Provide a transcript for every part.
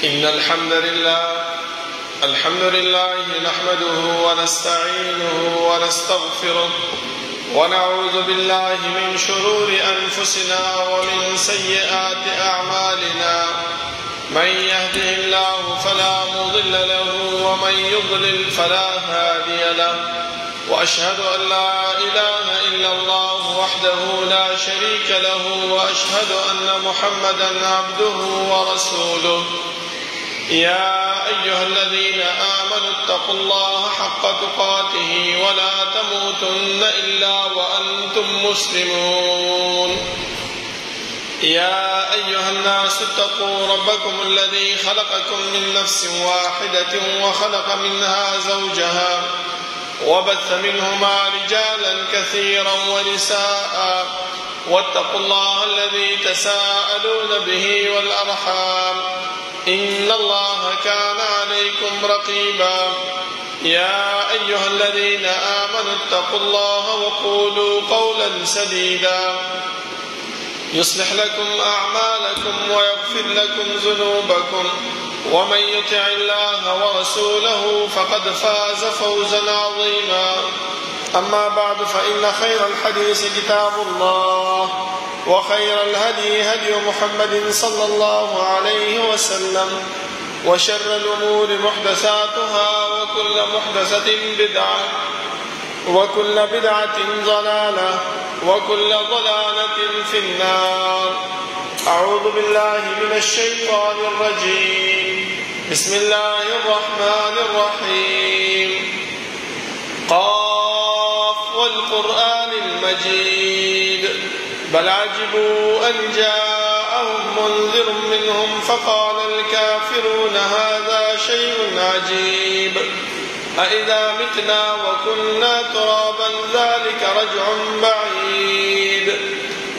إن الحمد لله نحمده ونستعينه ونستغفره ونعوذ بالله من شرور أنفسنا ومن سيئات أعمالنا. من يهده الله فلا مضل له ومن يضلل فلا هادي له، وأشهد أن لا إله إلا الله وحده لا شريك له، وأشهد أن محمدا عبده ورسوله. يا أيها الذين آمنوا اتقوا الله حق تقاته ولا تموتن إلا وأنتم مسلمون. يا أيها الناس اتقوا ربكم الذي خلقكم من نفس واحدة وخلق منها زوجها وبث منهما رجالا كثيرا ونساء، واتقوا الله الذي تساءلون به والأرحام، إن الله كان عليكم رقيبا. يا أيها الذين آمنوا اتقوا الله وقولوا قولا سديدا يصلح لكم أعمالكم ويغفر لكم ذنوبكم، ومن يطع الله ورسوله فقد فاز فوزا عظيما. أما بعد، فإن خير الحديث كتاب الله، وخير الهدي هدي محمد صلى الله عليه وسلم، وشر الأمور محدثاتها، وكل محدثة بدعة، وكل بدعة ضلالة، وكل ضلالة في النار. أعوذ بالله من الشيطان الرجيم. بسم الله الرحمن الرحيم. قاف والقرآن المجيد، بل عجبوا أن جاءهم منذر منهم فقال الكافرون هذا شيء عجيب. أإذا متنا وكنا ترابا ذلك رجع بعيد.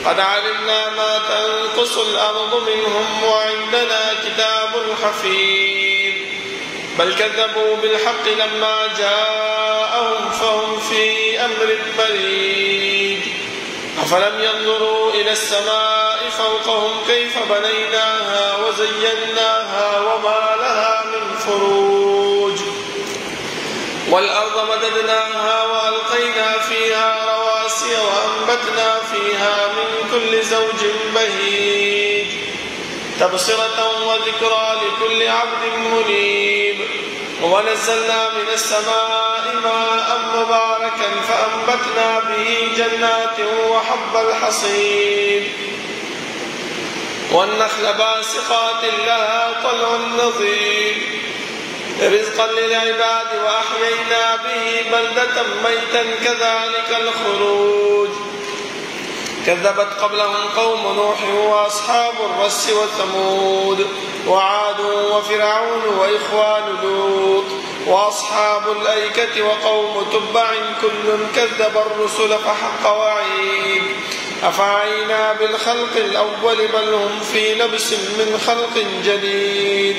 قد علمنا ما تنقص الأرض منهم وعندنا كتاب حفيظ. بل كذبوا بالحق لما جاءهم فهم في أمر مريج. أفلم ينظروا إلى السماء فوقهم كيف بنيناها وزيناها وما لها من فروج. والأرض مددناها وألقينا فيها رواسي وأنبتنا فيها من كل زوج بهيج، تبصرة وذكرى لكل عبد منيب. ونزلنا من السماء ماء مباركا فأنبتنا به جنات وحب الحصيد، والنخل باسقات لها طلع نضيد، رزقا للعباد وأحيينا به بلدة ميتا كذلك الخروج. كذبت قبلهم قوم نوح وأصحاب الرس وثمود وعاد وفرعون وإخوان لوط وأصحاب الأيكة وقوم تبع كل كذب الرسل فحق وعيد. أفعينا بالخلق الأول بل هم في لبس من خلق جديد.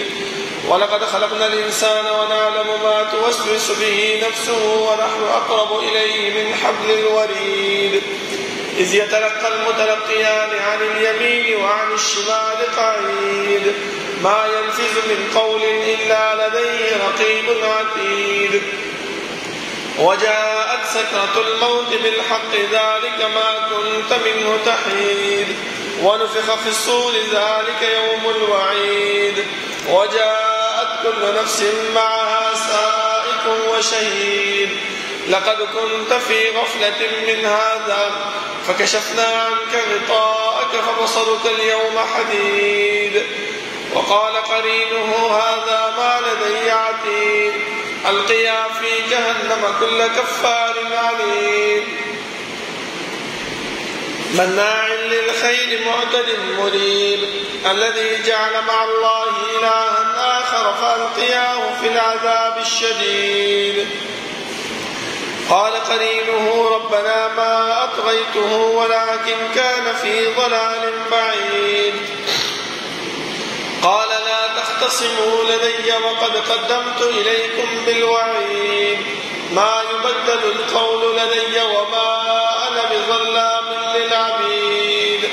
ولقد خلقنا الإنسان ونعلم ما توسوس به نفسه ونحن أقرب إليه من حبل الوريد. إذ يتلقى المتلقيان عن اليمين وعن الشمال قعيد. ما يلفظ من قول إلا لديه رقيب عتيد. وجاءت سكرة الموت بالحق ذلك ما كنت منه تحيد. ونفخ في الصور ذلك يوم الوعيد. وجاءت كل نفس معها سائق وشهيد. لقد كنت في غفلة من هذا فكشفنا عنك غطاءك فبصرك اليوم حديد. وقال قرينه هذا ما لدي عتيد. ألقيا في جهنم كل كفار عنيد. مناع للخير معتد مريب. الذي جعل مع الله إلها آخر فألقياه في العذاب الشديد. قال قرينه ربنا ما أطغيته ولكن كان في ضلال بعيد. قال لا تختصموا لدي وقد قدمت إليكم بالوعيد. ما يبدل القول لدي وما أنا بظلام للعبيد.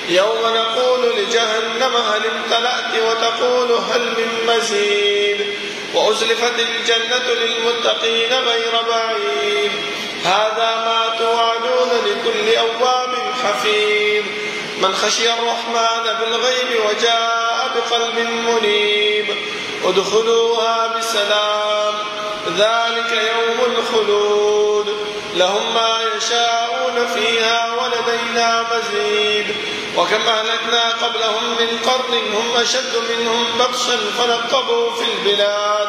يوم نقول لجهنم هل امتلأت وتقول هل من مزيد وأزلفت الجنة للمتقين غير بعيد هذا ما توعدون لكل أواب حفيظ من خشي الرحمن بالغيب وجاء بقلب منيب ادخلوها بسلام ذلك يوم الخلود لهم ما يشاءون فيها ولدينا مزيد وكم أهلكنا قبلهم من قرن هم أشد منهم بطشا فنقبوا في البلاد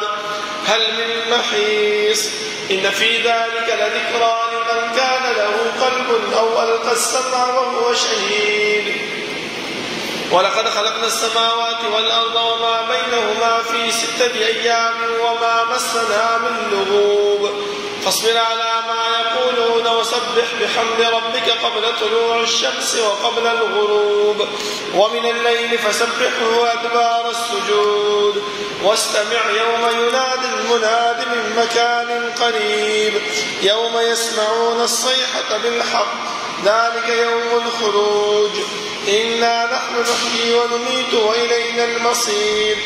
هل من محيص إن في ذلك لذكرى لمن كان له قلب أو ألقى السمع وهو شهيد ولقد خلقنا السماوات والأرض وما بينهما في 6 أيام وما مسنا من لغوب فاصبر على ما يقولون وسبح بحمد ربك قبل طلوع الشمس وقبل الغروب ومن الليل فسبحه وأدبار السجود واستمع يوم ينادي المناد من مكان قريب يوم يسمعون الصيحة بالحق ذلك يوم الخروج إنا نحن نحيي ونميت وإلينا المصير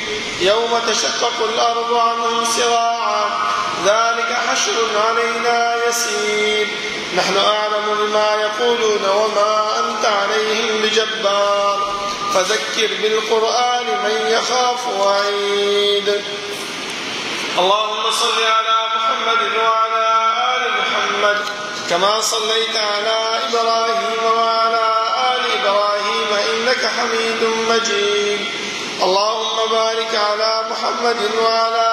يوم تشقق الأرض عنهم سراعا ذلك حشر علينا يسير نحن أعلم بما يقولون وما أنت عليهم بجبار فذكر بالقرآن من يخاف وعيد اللهم صل على محمد وعلى آل محمد كما صليت على إبراهيم وعلى آل إبراهيم إنك حميد مجيد اللهم بارك على محمد وعلى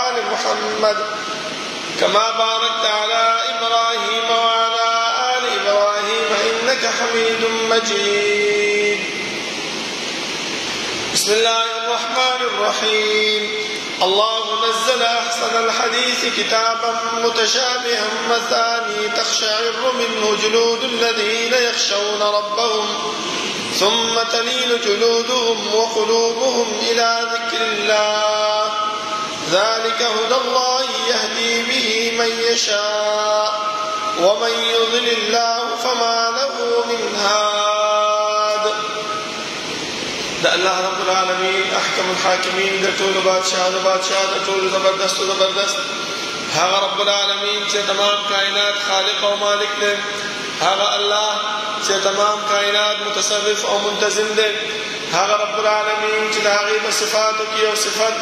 آل محمد كما باركت على إبراهيم وعلى آل إبراهيم إنك حميد مجيد بسم الله الرحمن الرحيم الله نزل أحسن الحديث كتابا متشابها مثاني تقشعر منه جلود الذين يخشون ربهم ثم تلين جلودهم وقلوبهم إلى ذكر الله ذلك هدى الله يهدي به من يشاء ومن يضلل الله فما له من هاد ده الله رب العالمين أحكم الحاكمين ده طول بادشاہ ده طول زبردست هذا رب العالمين چې تمام کائنات خالق و مالک ده هذا الله چې تمام کائنات متصرف او منتظم ده هذا رب العالمين چې د هغې په صفاتو کې یو صفت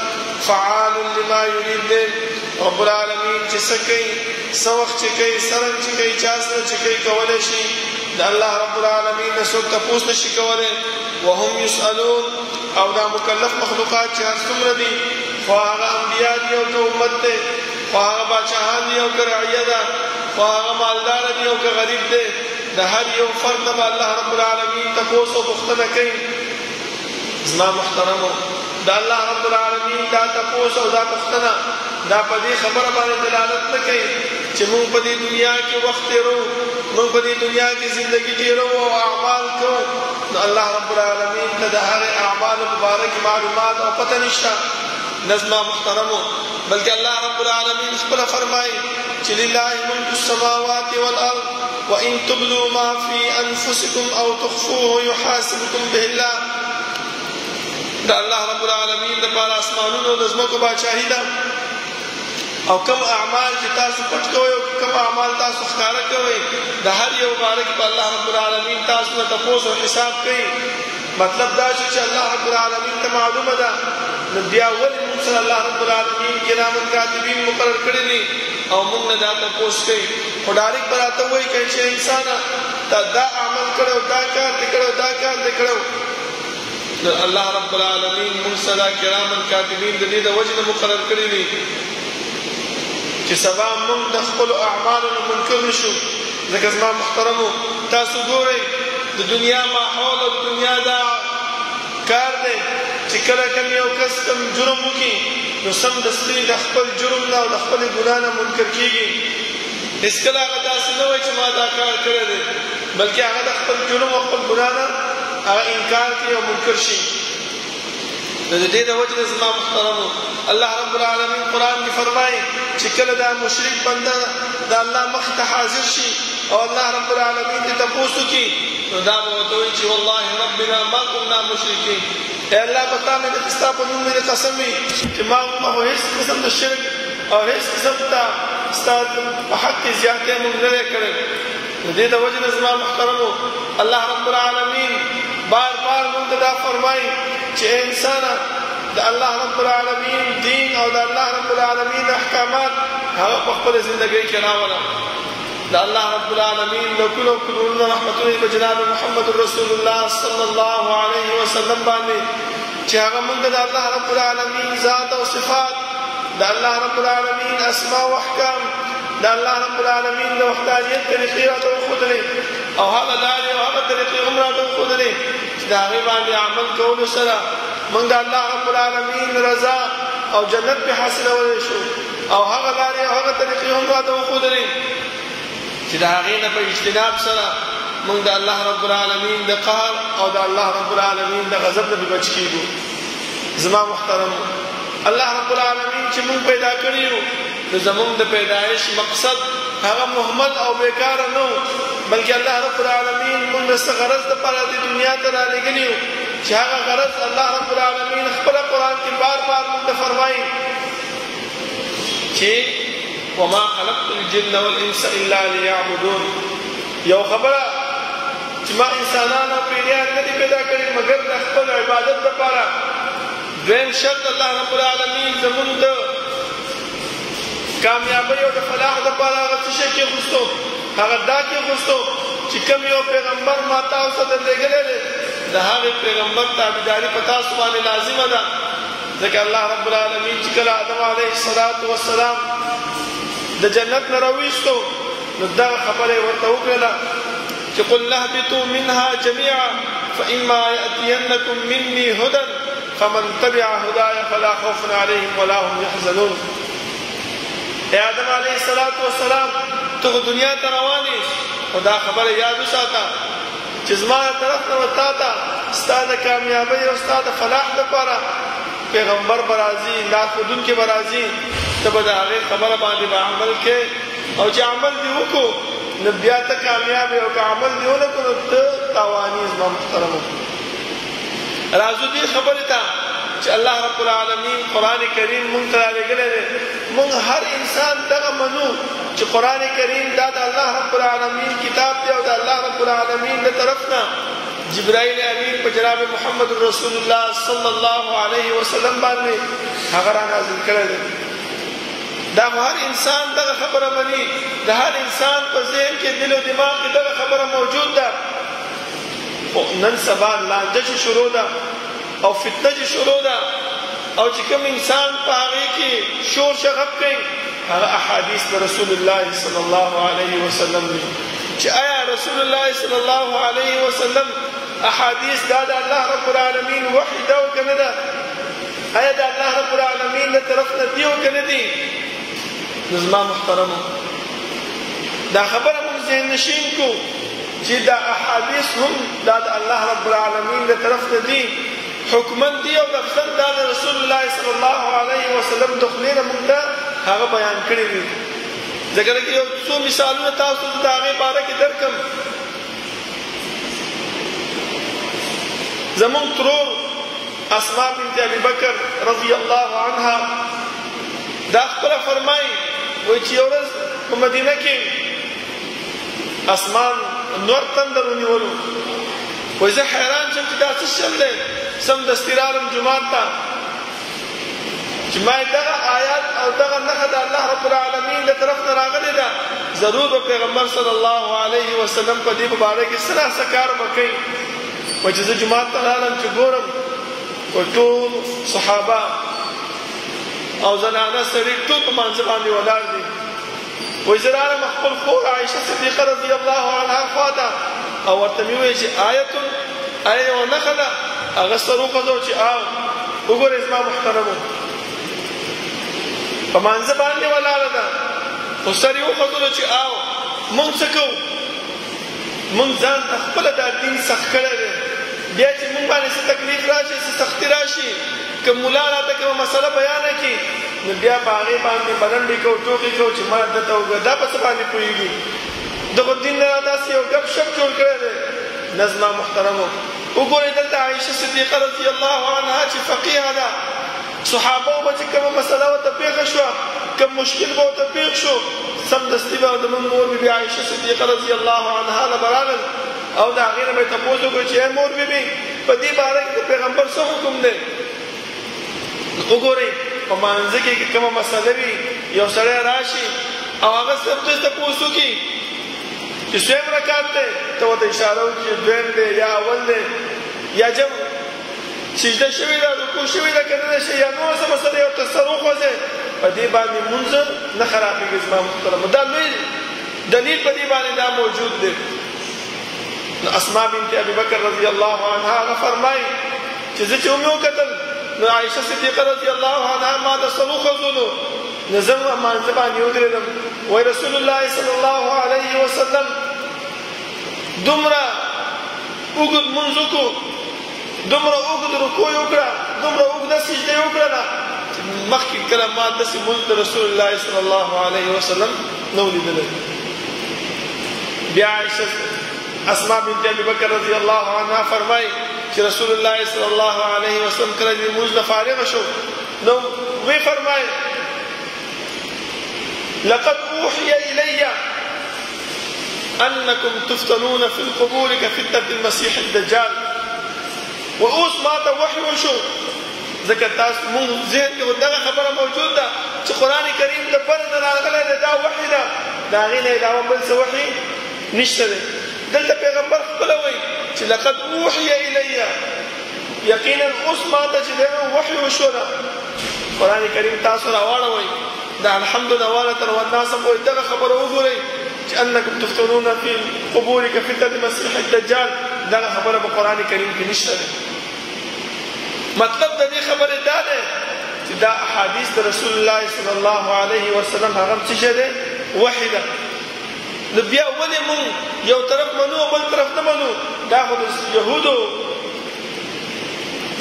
فعال لما يريد ده رب العالمين چې څه کوي څه وخت چې کوي څرنګه چې کوي چا سره چې کوي کولی شي د الله رب العالمین نه څوک تپوس نشي کولی وهم يسألون او دا مکلف مخلوقات چې هر څومره دي خو هغه انبیا دي او که امت دی خو هغه باچاهان دي او که رعیه ده خو هغه مالدار دي او که غریب دی د هر یو فرد نه به الله رب العالمین تپوس او پوښتنه کوي زما محترمو د الله رب العالمین دا تپوس او دا پوښتنه دا په دې خبره باندې دلالت نه کوي چې موږ په دې دنیا کې وخت تېرو موږ په دې دنیا کې زندگی تېرو او اعمال کوو نو الله رب العالمین ته د هغې اعمالو په باره کې معلومات او پته نشته نظما محترمو بلکې الله رب العالمین خپله فرمایي چې لله ملک السماوات والارض وان تبدوا ما في انفسكم او تخفوه يحاسبكم به الله د الله رب العالمین لپاره اسمانونو د ځمکو باچاهي ده او کم اعمال چې تاسو پټ کوئ او کم اعمال تاسو ښکاره کوئ د هر یو باره کې په الله رب العالمین تاسو نه تپوس او حساب کوي مطلب دا چې الله رب العالمین ته معلومه ده نو بیا ولې موږ سره الله رب العالمین کرام کاتبین مقرر کړي دي او موږ نه دا تپوس کوي خو ډایرکټ به راته وایي که چې انسانه تا دا عمل کړی دا کار دې کړی دا کار دې کړی الله رب العالمین موږ سره کرام کاتبین د دې د وجې نه مقرر کړي دي چې سبا موږ د خپلو اعمالو نه منکر نشو ځکه زما محترمو تاسو ګورئ د دنیا ماحول او د دنیا دا کار دی چې کله کوم یو کس کوم جرم وکړي نو سمدستي د خپل جرم نه او د خپلې ګناه نه منکر کېږي هېڅکله هغه داسې نه وایي چې ما دا کار کړی دی بلکې هغه د خپل جرم او خپل ګناه نه هغه انکار کوي او منکر شي نو د دې د وجې نه زما محترمو الله رب العالمین قرآن کې فرمایي چې کله دا مشرک بنده د الله مخې ته حاضر شي او الله رب العالمین دې تپوس وکړي نو دا به ورته وایي چې والله ربنا ما كنا مشرکین اے الله پتا مې د ستا په نوم مې قسم وي چې ما هیڅ قسم د شرک او هیڅ قسم ته ستا په حق کې زیاتې موږ نه کړې. د دې د وجې نه زما محترمو الله رب العالمین بار بار موږ ته دا فرمایي چې انسانه د الله رب العالمین دین او د الله رب العالمین احکامات هغه په خپل ژوندۍ کې راوړه. د الله رب العالمین لکونو کلونو رحمتونه په جناب محمد رسول الله صلی الله علیه وسلم باندې چې هغه موږ د الله رب العالمین ذات او صفات د الله رب العالمین اسماء او احکام د الله رب العالمین د وحدانیت طریقې راته وښودلې او هغه لارې او هغه طریقې هم راته وښودلې چې د هغې باندې عمل کولو سره موږ د الله رب العالمین رضا او جنت پې حاصلولی شو او هغه لارې او هغه طریقې هم راته وښودلې چې د هغې نه په اجتناب سره موږ د الله رب العالمین د قهر او د الله رب العالمین د غضب نه بچ کېږو. زما محترم الله رب العالمین چې موږ پیدا کړي یو نو زموږ د پیدایش مقصد هغه مهمل او بیکاره نه و بلکې الله رب العالمین موږ د څه غرض دپاره د دنیا ته رالېږلي یو چې هغه غرض الله رب العالمین خپله قرآن کې بار بار موږ ته فرمایي چې وما خلقت الجن والانس الا ليعبدون. یو خبره چې ما انسانان او پیریان نه دي پیدا کړي مګر د خپل عبادت دپاره. دویم شرط الله رب العالمین زمونږ د کامیابی او د فلاح دپاره هغه څه شی کېغوستو هغه دا کېغوستو چې کوم یو پیغمبر ما تاسو ته درلېږلی دی د هغې پیغمبر تابعداري په تاسو باندې لازمه ده. ځکه الله رب العالمین چې کله آدم علیه السلام د جنت نه راویستو نو دغه خبره یې ورته وکړله چې قل اهبطوا منها جميعا فإما يأتينكم مني هدى فمن تبع هداي فلا خوف عليهم ولا هم يحزنون. اے آدم علیه السلام ته دنیا ته روان یې او دا خبره یاد وساته چې زما طرف نه ورتا ته ستا د کامیابۍ او ستا د فلاح دپاره پیغمبر به راځي لارښودونکی به راځي ته به د هغې خبره باندې به عمل کې او چې عمل دې وکړو نو بیا ته کامیاب یې او که عمل دې ونه کړو نو ته تاواني زما محترمو. راځو دې خبرې ته چې الله رب العالمین قرآن کریم موږ ته رالېږلی دی. موږ هر انسان دغه منو چې قرآن کریم دا د الله رب العالمین کتاب دی او د الله رب العالمین د طرف نه جبرائیل امین په جناب محمد رسول الله صلی الله علیه وسلم باندې هغه را نازل کړی دی. دا هر انسان دغه خبره مني د هر انسان په ذهن کې دل او دماغ کې دغه خبره موجود ده. نن سبا لانجه چې شروع ده او فتنه چې شروع ده او چې کوم انسان په هغې کې شور شغب کوي هغه احادیث د رسول الله صلی الله علیه وسلم دي چې آیا رسول الله صلی الله علیه وسلم احادیث دا د الله رب العالمین وحی ده او که نه ده؟ آیا د الله رب العالمین له طرف نه دي او که نه دي؟ نو زما محترمو دا خبره موږ ذهن نشین کو چې دا احادیث هم دا د الله رب العالمین له طرف نه دي حکمن دي او لفظا دا د رسول الله صلی الله علیه وسلم د خولې نه موږ ته هغه بیان کړي دي. ځکه چې یو څو مثالونه تاسو ته د هغې باره کې درکړم. زمونږ ترور اسماء بنت ابي بکر رضی الله عنها دا خپله فرمایي وایي چې یو ورځ په مدینه کې اسمان نور تندر ونیولو وایي زه حیران شم چې دا څه شل دی سمدستي رالم جومات ته چې ما دغه آیات او دغه نښه د الله رب العالمین د طرف نه راغلې ده ضرور به پیغمبر صلی الله علیه وسلم په دې په باره کې څه نه څه کار به کوي. وایي چې زه جومات ته رالم چې ګورم وایي ټول صحابه او زنانه سړي ټول په مانځه باندې ولاړ دي. وایي زه رالم خپل خور عایشه صدیقه رضی الله عنها خواته او ورته مې وویل چې آیا یوه نښه ده هغه سر وخوځو چې وګورئ زما محترمو په مانځه باندې ولاړه ده خو سر یې وخوځلو چې مونږ څه کوو مونږ ځان ته خپله دا دین سخت کړی دی بیا چې مونږ باندې څه تکلیف راشي څه سختي راشي که ملا راته کومه مسله بیانه کړي نو بیا په هغې باندې بلنډې کوو ټوکې کوو چې ما دته وګوره دا په څه باندې پوهېږي دغه دین نه داسې یو ګپ شپ جوړ کړی دی. نه زما محترمو وګورئ دلته عائشه صدیقه رضی الله عنها چې فقیه ده صحابه به چې کومه مسله ورته پیښه شوه کوم مشکل به ورته پیښ شو سمدستي به زموږ مور بي بي عائشه صدیقه رضی الله عنها له به راغل او د هغې نه به یې تپوس وکړو چې ای مور بي بي په دې باره کې د پیغمبر څه حکم دی وګورئ په مانځه کې کومه مسله وي یو سړی راشي او هغه سمدستي تپوس وکړي چې څویم رکعت دی ته ورته اشاره وکړي چې دویم دی یا اول دی یا جمع سجده شوې ده رکوع شوې ده که نه ده شوې یا نور څه مسله یې ورته سر وخوځې په دې باندې لمونځ نه خرابېږي زما محترمو دا لوی دلیل په دې باندې دا موجود دی نو اسماء بنت ابي بکر رضی الله عنها هغه فرمایي چې زه چې ومې وکتل نو عایشه صدیقه رضی الله عنها ما د سر وخوځولو نو زه مانځه باندې ودرېدم وایي رسول الله صلی الله علیه وسلم دومره اوږد لمونځ وکړو دومره اوږد رکوع یې وکړه دومره اوږده سجده یې وکړله مخکې کله ما داسې لمونځ د رسول الله صلی الله علیه وسلم نه و لیدلی بیا عایشه اسماء بنت ابي بکر رضی الله عنها فرمایي چې رسول الله صلی الله علیه وسلم کله د لمونځ نه فارغه شو نو وی فرمایي لقد اوحي الي انكم تفتنون في القبور كفتنه المسيح الدجال واوس ما ته وحي وشو ځکه تاسو مونږ ذهن کې دغه خبره موجود ده چې قرآن کریم د بر نه راغلی دی دا وحي ده د هغې نه علاوه بل څه وحي نشته دی دلته پیغمبر خپله وایي چې لقد اوحي الی یقینا اوس ما ته چې دی وحي وشوله قرآن کریم تاسو راواړوئ د الحمد نواله تر والناس هم وایي دغه خبره وګورئ چې انکم تفتنون فی القبور کفتنة المسیح الدجال دغه خبره په قرآن کریم کې نشته دی مطلب د دې خبرې دا دی چې دا احادیث د رسول الله صلی الله علیه وسلم هغه څه شی دی وحی ده نو بیا ولې مونږ یو طرف منو او بل طرف نه منو دا خو د یهودو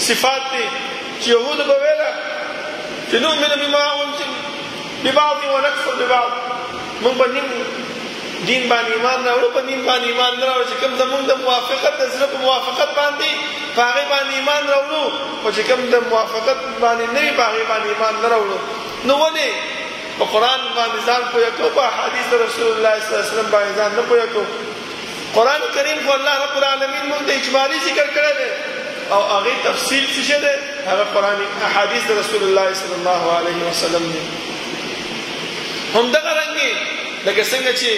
صفات دي چې یهودو به ویله چې نؤمن بما ببعض ونکفر ببعض مونږ به نیم دین باندې ایمان راوړو په دین باندې ایمان نه راوړو چې کوم زمونږ د موافقت د زړه په موافقت باندې په هغې باندې ایمان راوړو خو چې کوم د موافقت باندې نه وي په هغې باندې ایمان نه راوړو نو ولې په قرآن باندې ځان پوهه کړو په احادیث د رسول الله صلی الله علیه وسلم باندې ځان نه پوهه کړو قرآن کریم خو الله رب العالمین موږ ته اجمالي ذکر کړی دی او هغې تفصیل څه شی دی هغه قرآن احادیث د رسول الله صلی الله علیه وسلم دی همدغه رنګې لکه څنګه چې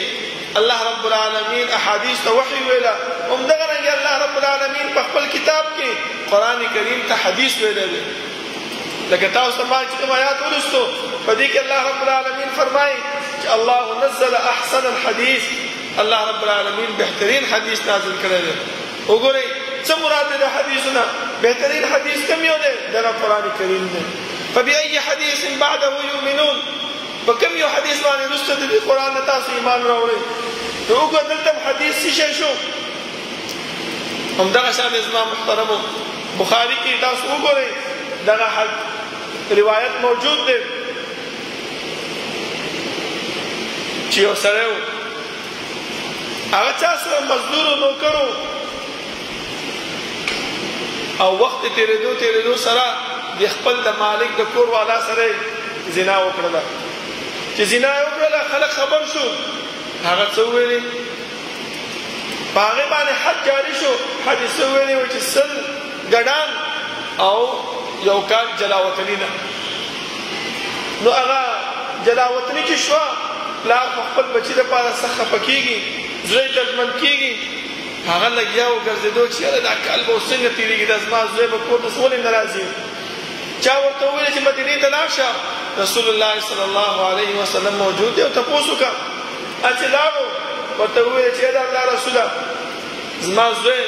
الله رب العالمین احادیث ته وحی ویله همدغه رنګې الله رب العالمین په خپل کتاب کې قرآن کریم ته حدیث ویلی دی لکه تاسو ته ما چې کوم آیات ولوستو په دې کې الله رب العالمین فرمایي چې الله نزل احسن الحدیث الله رب العالمین بهترین حدیث نازل کړی دی وګورئ څه مراد دی د حدیثونه بهترین حدیث کوم یو دی دغه قرآن کریم دی فبأي حدیث بعده یؤمنون په کوم یو حدیث باندې وروسته د دې قرآن نه تاسو ایمان راوړئ نو وګوره دلته حدیث څه شی شو همدغه شان زما محترمو بخاري کې تاسو وګورئ دغه روایت موجود دی چې یو سړی و هغه چا سره مزدور و نوکر و او وخت تېرېدو سره د خپل د مالک د کور والا سره زنا وکړله چې زنا یې وکړله خلک خبر شو هغه څه وویلې په هغې باندې حد جاري شو حد یې څه وویلې و چې 100 ګډان او یو کال جلاوطني ده نو هغه جلاوطني چې شوه پلار په خپل بچي دپاره سخت خفه کېږي زړه یې دردمند کېږي هغه لګیا و ګرځېدو چې یاره دا کال به اوس څنګه تېرېږي دا زما زوی به کور ته ولې نه راځي چا ورته وویل چې مدینې ته لاړ شه رسول الله صلی الله علیه وسلم موجود دی او تپوس وکړه چې لاړو ورته وویل چې دا الله رسوله زما زوی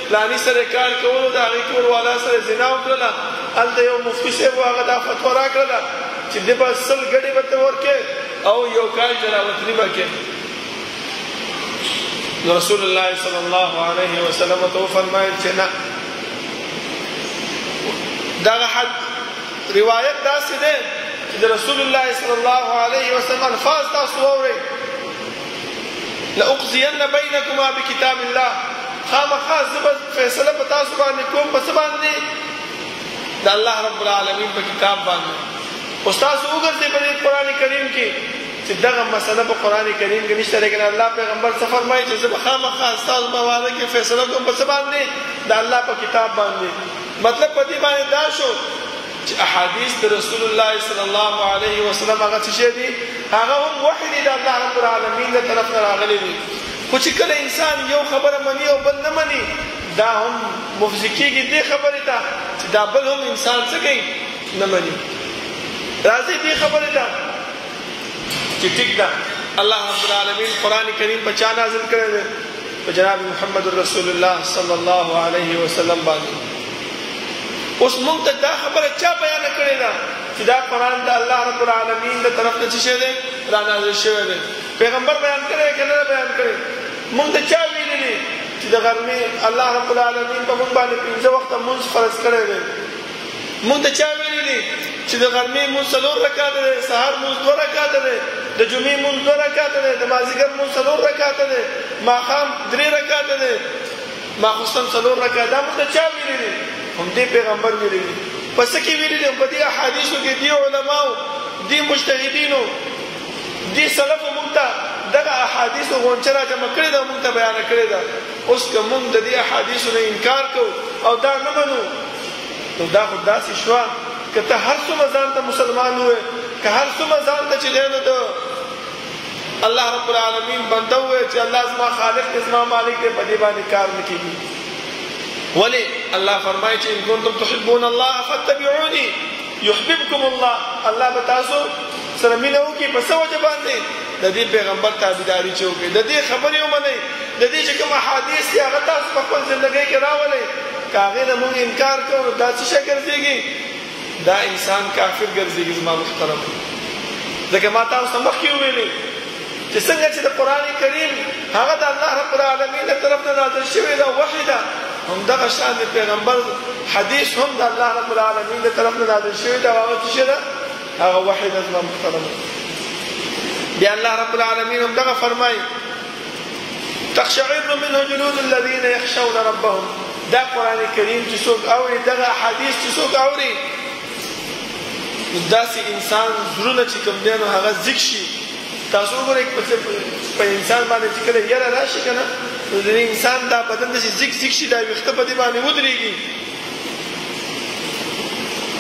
فلاني سره کار کولو د هغې کور والا سره زنا وکړله هلته یو مفتي صاحب و هغه دا فتوا راکړله چې دی به 100 ګډې به ته ورکړې او یو کال جلاوطني به کړې نو رسول الله صلی الله علیه وسلم ته وفرمایل چې نه دغه حد روایت داسې دی چې د رسول الله صلی الله علیه وسلم الفاظ تاسو واورئ لأقضين بينكما بكتاب الله خامخا زه به فیصله په تاسو باندې کوم په څه باندې د الله رب العالمین په کتاب باندې. اوس تاسو وګورئ په قرآن کریم کې چې دغه مسله په قرآن کریم کې نشته، لیکن الله پیغمبر څه فرمایي چې زه به خامخا تاسو باندې کې فیصله کوم په څه باندې د الله په کتاب باندې. مطلب په دې باندې دا شو چې احادیث د رسول الله صلی الله علیه وسلم هغه څه دي، هغه هم وحی دی د الله رب العالمین له طرف نه راغلي دي. خو چې کله انسان یو خبره مني او بل نه مني، دا هم مفضي کېږي دې خبرې ته چې دا بل هم انسان څه کوي نه مني. راځي دې خبرې ته چې ټیک ده الله رب العالمین قرآن کریم په چا نازل کړی دی؟ په جناب محمد رسول الله صلی الله علیه وسلم باندې. اوس موږ ته دا خبره چا بیان کړې ده چې دا قرآن د الله رب العالمین له طرف نه څه شی دی را نازل شوی دی؟ پیغمبر بیان کړی که نه بیان کړی؟ موږ ته چا ویلي دي چې د غرمې الله رب العالمین په موږ باندې 5 وخته لمونځ فرض کړی دی؟ موږ ته چا ویلي دي چې د غرمې لمونځ 4 رکعاته دی، سهار لمونځ 2 رکعاته دی، د جمعې لمونځ 2 رکعاته دی، د مازدیګر لمونځ 4 رکعاته دی، ماښام 3 رکعاته دی، ماخوستن 4 رکعاته. دا موږ ته چا ویلي دي؟ همدې پیغمبر ویلي دي. په څه کې ویلي دي؟ په دې احادیثو کې دې علماو، دې مجتهدینو، دې سلفو موږ ته دغه احادیثو غونچه را جمع کړې ده، موږ ته بیانه کړې ده. اوس که موږ د دې احادیثو نه انکار کوو او دا نه منو، نو دا خو داسې شوه که ته هر څومره ځان ته مسلمان ووایې، که هر څومره ځان ته چې دی نو د الله رب العالمین بنده ووایې چې الله زما خالق دی، زما مالک دی، په دې باندې کار نه کېږي. ولې الله فرمایي چې ان کنتم تحبون الله فاتبعوني یحببکم الله. الله به تاسو سره مینه وکړي په څه وجه باندې؟ د دې پیغمبر تابعداري چې وکړي، د دې خبرې ومنئ، د دې چې کوم احادیث دي هغه تاسو په خپل زندګۍ کې راولئ. که هغې نه موږ انکار کوو، دا څه شی ګرځېږي؟ دا انسان کافر ګرځېږي زما محترم. ځکه ما تاسو ته مخکې وویلې چې څنګه چې د قرآن کریم هغه د الله رب العالمین له طرف نه نازل شوی ده، وحی ده، همدغه شان د پیغمبر حدیث هم د الله رب العالمین له طرف نه نازل شوی ده، هغه څه شی ده؟ هغه وحی ده زما محترم. بیا الله رب العالمین همدغه فرمایي تقشعر منه جلود الذین یخشون ربهم. دا قرآن کریم چې څوک اوري، دغه احادیث چې څوک اوري، داسې انسان زړونه چې کوم دی نو هغه ځیږ شي. تاسو وګورئ په انسان باندې چې کله یره راشي که نه، نو د انسان دا بدن داسې ځیږ شي، دا ویښته په دې باندې ودرېږي.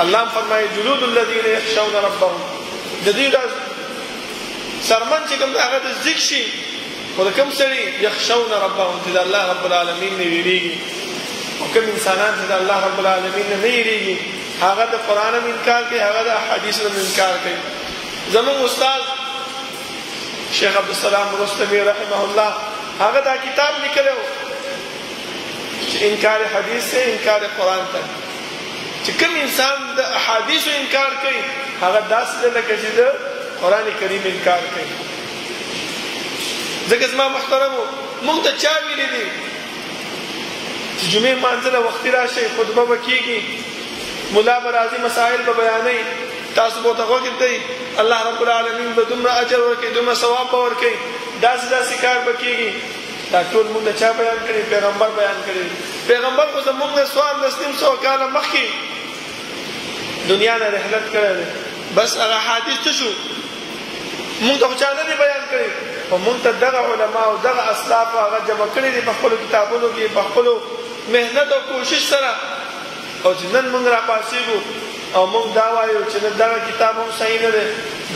الله فرمایي جلود الذین یخشون ربهم، د دې دا سرمن چې کوم دی هغه د ځیږ شي. خو د کوم سړي یخشون ربهم چې د الله رب العالمین نه ویرېږي، او کوم انسانان چې د الله رب العالمین نه ویرېږي هغه د قرآن هم انکار کوي، هغه د احادیثو هم انکار کوي. زموږ استاد شیخ عبدالسلام رستمی رحمه الله هغه دا کتاب لیکلی و چې انکار حدیث سے انکار قرآن ته. چې کوم انسان د احادیثو انکار کوي هغه داسې ده لکه چې د قرآن کریم انکار کوي. ځکه زما محترمو موږ ته چا ویلي دي چې جمعې لمانځه له وختي راشئ، خطبه به کېږي، ملا به راځي، مسائل به بیانوي، تاسو به ورته غوږ ږدئ، الله رب العالمین به دومره اجر ورکوي، دومره ثواب به ورکوي، داسې کار به کېږي. دا ټول موږ ته چا بیان کړي؟ پیغمبر بیان کړي. پیغمبر خو زموږ نه 1400 کاله مخکې دنیا نه رحلت کړی دی. بس هغه حدیث څه شو؟ موږ ته خو چا نه دی بیان کړي، خو موږ ته دغه علما او دغه اسلاف هغه جمع کړي دي په خپلو کتابونو کې، په خپلو محنت او کوشش سره. او چې نن موږ راپاڅېږو او موږ دا وایو چې دغه کتاب هم صحیح نه دی،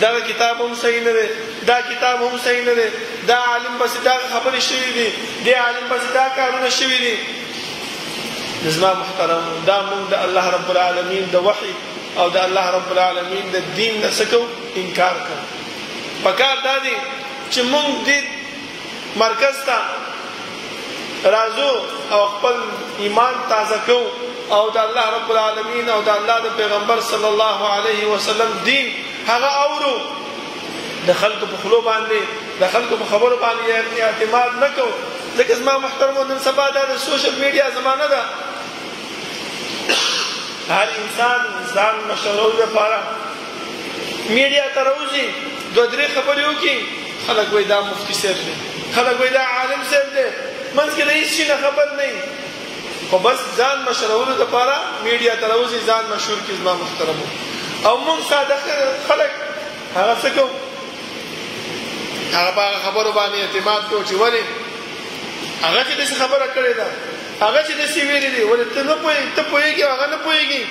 دغه کتاب هم صحیح نه دی، دا کتاب هم صحیح نه دی، دا عالم پسې دا خبرې شوي دي، دې عالم پسې دا کارونه شوي دي. زما محترم دا موږ د الله رب العالمین د وحی او د الله رب العالمین د دین نه څه کوو؟ انکار کوو. پکار دا دی چې موږ دې مرکز ته راځو او خپل ایمان تازه کوو او د الله رب العالمین او د الله د پیغمبر صلی الله علیه وسلم دین هغه اورو. د خلکو په خلو باندې، د خلکو په خبرو باندې اعتماد نه کوو. ځکه زما محترمو نن سبا دا د سوشل میډیا زمانه ده، هر انسان ځان مشهورولو لپاره میډیا ته راوځي، 2-3 خبرې وکړي، خلک وایي دا مفتي صاحب دی، خلک وایي دا عالم صاحب دی، منځ کې د هیڅ شي نه خبر نه وي خو بس ځان مشهورولو دپاره میډیا ته راوځي ځان مشهور کړي زما محترمو او موږ ساده خلک هغه څه کوو هغه په هغه خبرو باندې اعتماد کوو چې ولې هغه چې داسې خبره کړې ده هغه چې داسې ویلي دي ولې ته نه پوهېږې ته پوهېږې هغه نه پوهېږي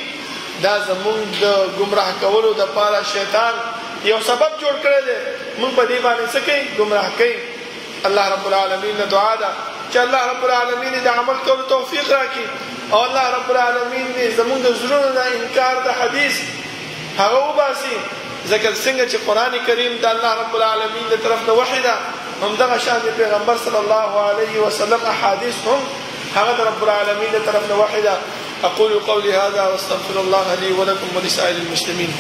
دا زموږ د ګمراه کولو دپاره شیطان یو سبب جوړ کړی دی موږ په دې باندې څه کوي ګمراه کوي الله رب العالمین نه دعا ده چې الله رب العالمین د عمل کولو توفیق راکړي او الله رب العالمین زموږ د زړونو نه انکار د حدیث هغه وباسي ځکه څنګه چې قرآن کریم د الله رب العالمین د طرف نه وحی ده همدغه شان د پیغمبر صلی الله علیه وسلم احادیث هم هغه د رب العالمین د طرف نه وحی ده اقول قولي هذا واستغفر الله لي ولكم ولسائر المسلمين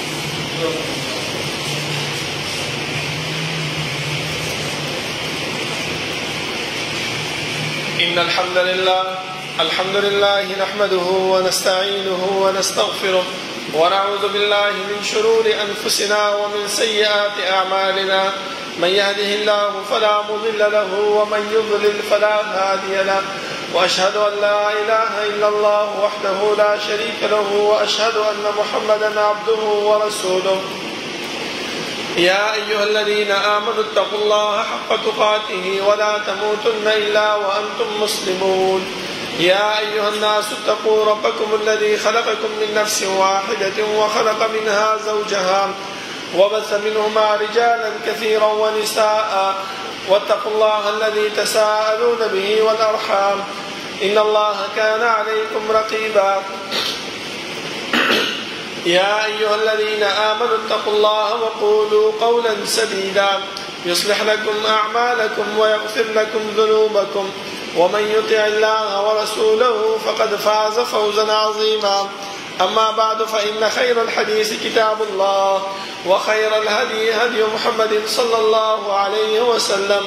إن الحمد لله نحمده ونستعينه ونستغفره ونعوذ بالله من شرور أنفسنا ومن سيئات أعمالنا من يهده الله فلا مضل له ومن يضلل فلا هادي له وأشهد أن لا إله إلا الله وحده لا شريك له وأشهد أن محمدا عبده ورسوله يا أيها الذين آمنوا اتقوا الله حق تقاته ولا تموتن إلا وأنتم مسلمون يا أيها الناس اتقوا ربكم الذي خلقكم من نفس واحدة وخلق منها زوجها وبث منهما رجالا كثيرا ونساء واتقوا الله الذي تساءلون به والأرحام إن الله كان عليكم رقيبا يا أيها الذين آمنوا اتقوا الله وقولوا قولا سديدا يصلح لكم أعمالكم ويغفر لكم ذنوبكم ومن يطع الله ورسوله فقد فاز فوزا عظيما أما بعد فإن خير الحديث كتاب الله وخير الهدي هدي محمد صلى الله عليه وسلم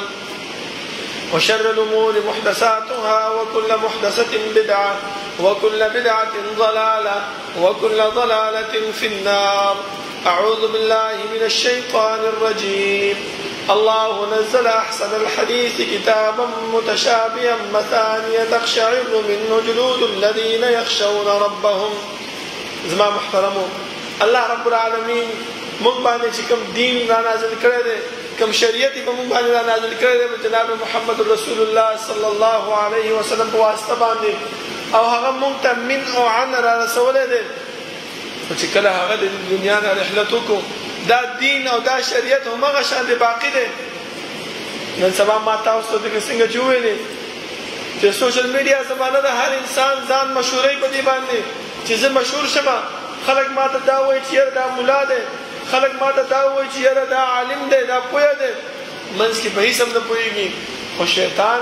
وشر الأمور محدثاتها وكل محدثة بدعة وكل بدعة ضلالة وكل ضلالة في النار أعوذ بالله من الشيطان الرجيم الله نزل أحسن الحديث كتابا متشابها مثانية تقشعر منه جلود الذين يخشون ربهم زما محترمو الله رب العالمين موږ باندې چې کوم دین را نازل کړی دی کوم شریعت په موږ باندې را نازل کړی دی جناب محمد رسول الله صلی الله علیه وسلم په واسطه باندې او هغه موږ ته من او عن را رسولی دی چې کله هغه د دنیا نه رحلت وکړو دا دین او دا شریعت همغه شان دی باقي دی نن سبا ما تاسو ته څنګه چې ویلې چې سوشل میډیا زمانه د هر انسان ځان مشهورۍ په دې باندې چې زه مشهور شم خلک ما ته دا وایي چې دا مولا دی خلک ما ته دا وایي چې یاره دا عالم دی دا پوه دی منځ کې په هیڅ هم نه پوهېږي خو شیطان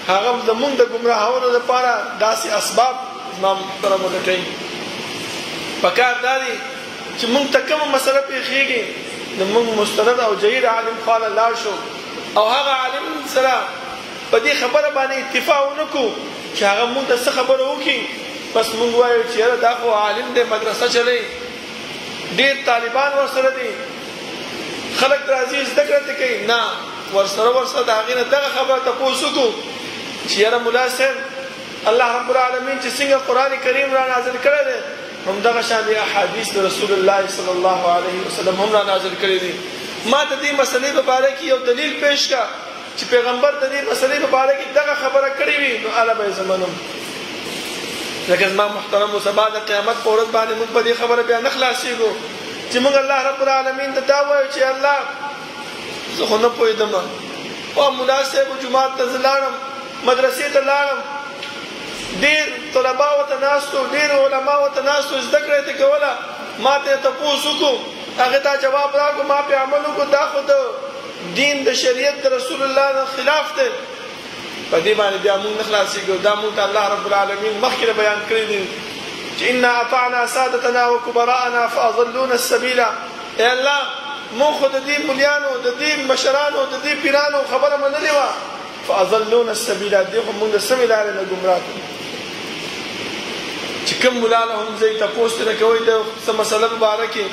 هغه زمونږ د ګمراهولو لپاره داسې اسباب زما محترمو لټوي پکار دا دی چې مونږ ته کومه مسله پېښېږي نو مونږ مستند او جهید عالم خواله لاړ شو او هغه عالم سره په دې خبره باندې اتفاق ونه کړو چې هغه مونږ ته څه خبره وکړي بس مونږ وایو چې یاره دا خو عالم دی مدرسه چلی ډېر طالبان ورسره دي خلک راځي زده کړه ته کوي نه ورسره د هغې نه دغه خبره تپوس وکړو چې یاره ملا صاحب الله رب العالمین چې څنګه قرآن کریم را نازل کړی دی همدغه شان دي احادیث د رسول الله صلی الله علیه وسلم هم را نازل کړي دي ما ته دې مسلې په باره کې یو دلیل پیش کا چې پیغمبر د دې مسلې په باره کې دغه خبره کړې وي نو اله به زمانم لکه زما محترم سبا د قیامت په ورځ باندې موږ په دې خبره بیا نه خلاصېږو چې موږ الله رب العالمین ته دا وایو چې الله زه خو نه پوهېدم او ملا صاحب جومات ته زه لاړم مدرسې ته لاړم ډېر طلبا ورته ناستو ډېر علما ورته ناستو زده کړه یې ته کوله ما ته یې تپوس وکړو هغې ته جواب راکړو ما پرې عمل وکړو دا خو د دین د شریعت د رسول الله نه خلاف دی په دې باندې بیا موږ نه خلاصېږو دا موږ ته الله رب العالمین مخکې بیان کړي دي چې انا اطعنا سادتنا وکبراءنا فاضلونا السبیل ای الله موږ خو د دې ملیانو د دې مشرانو د دې پیرانو خبره منلې وه فاضلونا السبیل دې خو موږ د سمې لارې نه ګمراه کړو چې کوم مولا له هم ځای تپوس ترې کوئ د څه مسله په باره کې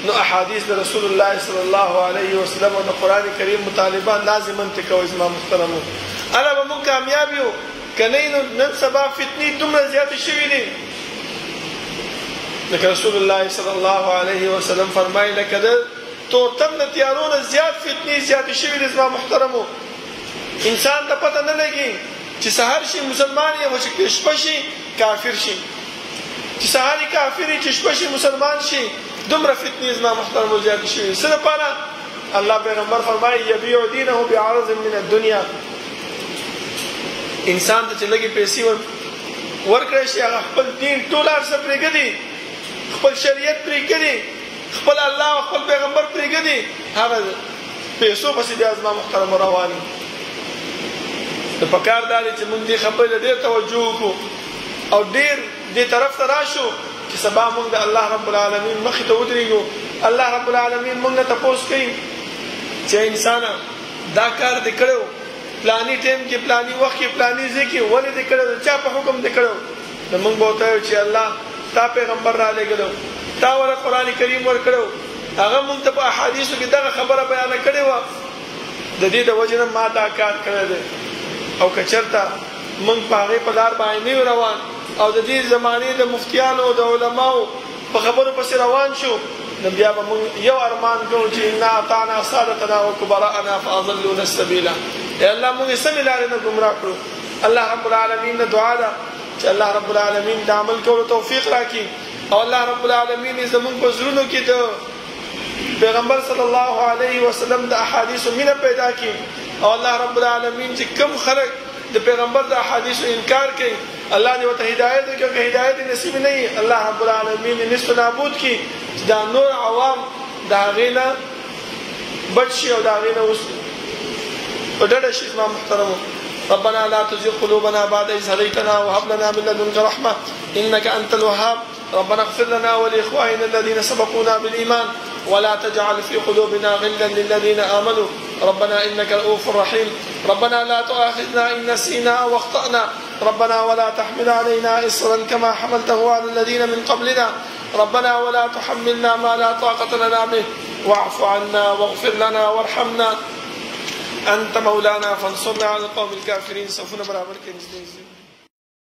نو احادیث د رسول الله صلی الله علیه وسلم او د قرآن کریم مطالبه لازما ته کوئ زما محترمو اله به موږ کامیاب یو کنه نن سبا فتنې دومره زیاتې شوې دي لکه رسول الله صلی الله علیه وسلم فرمایي لکه د تورتم د تیارونه زیات فتنې زیاتې شوې دي زما محترمو انسان ته پته نه لګي چې سحر شي مسلمان یې او چې شپه شي کافر شي چې سحر کافر چې شپه شي مسلمان شي دومره فتنې زما محترمو زیاتې شوې څه لپاره الله پیغمبر فرمایي یبيع دینه بعرض من الدنيا انسان ته چې لګي پیسې ورکړی شي هغه خپل دین ټول ارزه پرېږدي خپل شریعت پرېږدي خپل الله او خپل پیغمبر پرېږدي هغه پیسو پسې بیا زما محترم رواني د پکار دا دی چې موږ دې خبرې ډېر توجه وکړو او ډېر دې طرف ته راشو چې سبا موږ د الله رب العالمین مخې ته ودرېږو الله رب العالمین موږ نه تپوس کوي چې انسانه دا کار دې کړو پلانی ټیم کې پلانی وخت کې پلانی ځای کې ولې دې کړو چا په حکم دې کړو نو موږ به وتایو چې الله تا پیغمبر را لېږلو تا ورته قرآن کریم ورکړو هغه موږ ته په احادیثو کې دغه خبره بیانه کړې وه د دې د وجې نه ما دا کار کړی دی او که چېرته موږ په هغې په لار باندې نه روان او د دې زمانې د مفتیانو او د علماو په خبرو پسې روان شو نو بیا به موږ یو ارمان کوو چې انا اطعنا سادتنا وکبراءنا فاضلونا السبیلا ای الله موږ یې سمې لارې نه ګمراه کړو الله رب العالمین نه دعا ده چې الله رب العالمین د عمل کولو توفیق راکړي او الله رب العالمین زموږ په زړونو کې د پیغمبر صلی الله علیه وسلم د احادیثو مینه پیدا کړي او الله رب العالمین چې کم خلک د پیغمبر د احادیثو انکار کوي الله دې ورته هدایت وکړي که هدایت نصیب نه وي الله رب العالمین یې نست نابود کړي چې دا نور عوام د هغې نه بچ شي او د هغې نه اوس په ډډه شي زما محترمو ربنا لا تزغ قلوبنا بعد إذ هديتنا وهب لنا من لدنك رحمة إنك أنت الوهاب ربنا اغفر لنا ولإخواننا الذين سبقونا بالإيمان ولا تجعل في قلوبنا غلا للذين آمنوا ربنا إنك رؤوف رحيم ربنا لا تؤاخذنا إن نسينا أو أخطأنا ربنا ولا تحمل علينا إصرا كما حملته على الذين من قبلنا ربنا ولا تحملنا ما لا طاقة لنا به واعف عنا واغفر لنا وارحمنا أنت مولانا فانصرنا على القوم الكافرين سوف نبرأ بركة